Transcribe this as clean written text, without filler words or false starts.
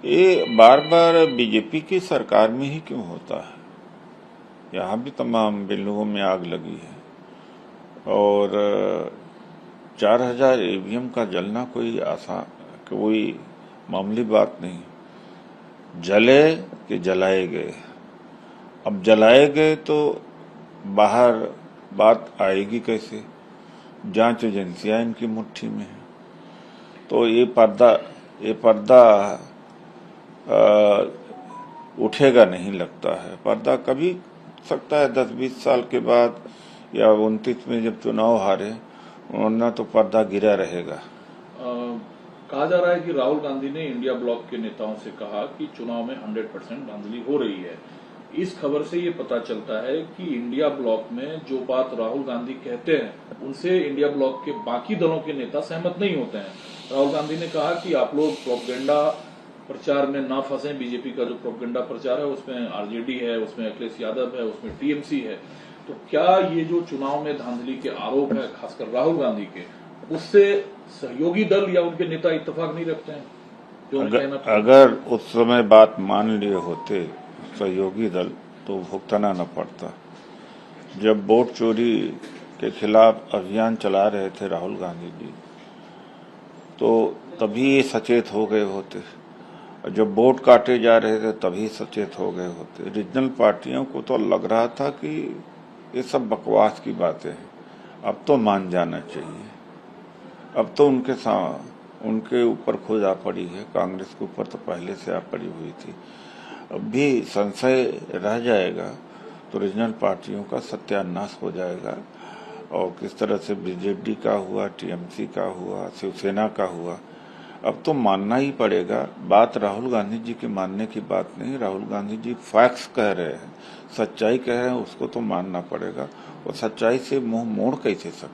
ये बार बार बीजेपी की सरकार में ही क्यों होता है? यहाँ भी तमाम बिल्डिंगों में आग लगी है और 4,000 ईवीएम का जलना कोई मामूली बात नहीं। जले कि जलाए गए। अब जलाए गए तो बाहर बात आएगी कैसे? जांच एजेंसियां इनकी मुट्ठी में है। तो ये पर्दा उठेगा नहीं लगता है। पर्दा कभी सकता है 10-20 साल के बाद या 29 में जब चुनाव हारे, वरना तो पर्दा गिरा रहेगा। कहा जा रहा है कि राहुल गांधी ने इंडिया ब्लॉक के नेताओं से कहा कि चुनाव में 100% धांधली हो रही है। इस खबर से ये पता चलता है कि इंडिया ब्लॉक में जो बात राहुल गांधी कहते हैं उनसे इंडिया ब्लॉक के बाकी दलों के नेता सहमत नहीं होते हैं। राहुल गांधी ने कहा कि आप लोग प्रोपेगेंडा प्रचार में ना फंसे। बीजेपी का जो प्रोपेगेंडा प्रचार है उसमें आरजेडी है, उसमें अखिलेश यादव है, उसमें टीएमसी है। तो क्या ये जो चुनाव में धांधली के आरोप है खासकर राहुल गांधी के, उससे सहयोगी दल या उनके नेता इत्तेफाक नहीं रखते हैं? अगर उस समय बात मान लिए होते सहयोगी दल तो भुगतना न पड़ता। जब वोट चोरी के खिलाफ अभियान चला रहे थे राहुल गांधी जी, तो तभी ये सचेत हो गए होते। जब वोट काटे जा रहे थे तभी सचेत हो गए होते। रीजनल पार्टियों को तो लग रहा था कि ये सब बकवास की बातें हैं, अब तो मान जाना चाहिए। अब तो उनके ऊपर खुद आ पड़ी है। कांग्रेस के ऊपर तो पहले से आ पड़ी हुई थी। अब भी संशय रह जाएगा तो रीजनल पार्टियों का सत्यानाश हो जाएगा। और किस तरह से बीजेडी का हुआ, टीएमसी का हुआ, शिवसेना का हुआ, अब तो मानना ही पड़ेगा। बात राहुल गांधी जी के मानने की बात नहीं। राहुल गांधी जी फैक्ट्स कह रहे हैं, सच्चाई कह रहे हैं, उसको तो मानना पड़ेगा। और सच्चाई से मुंह मोड़ कैसे सकते?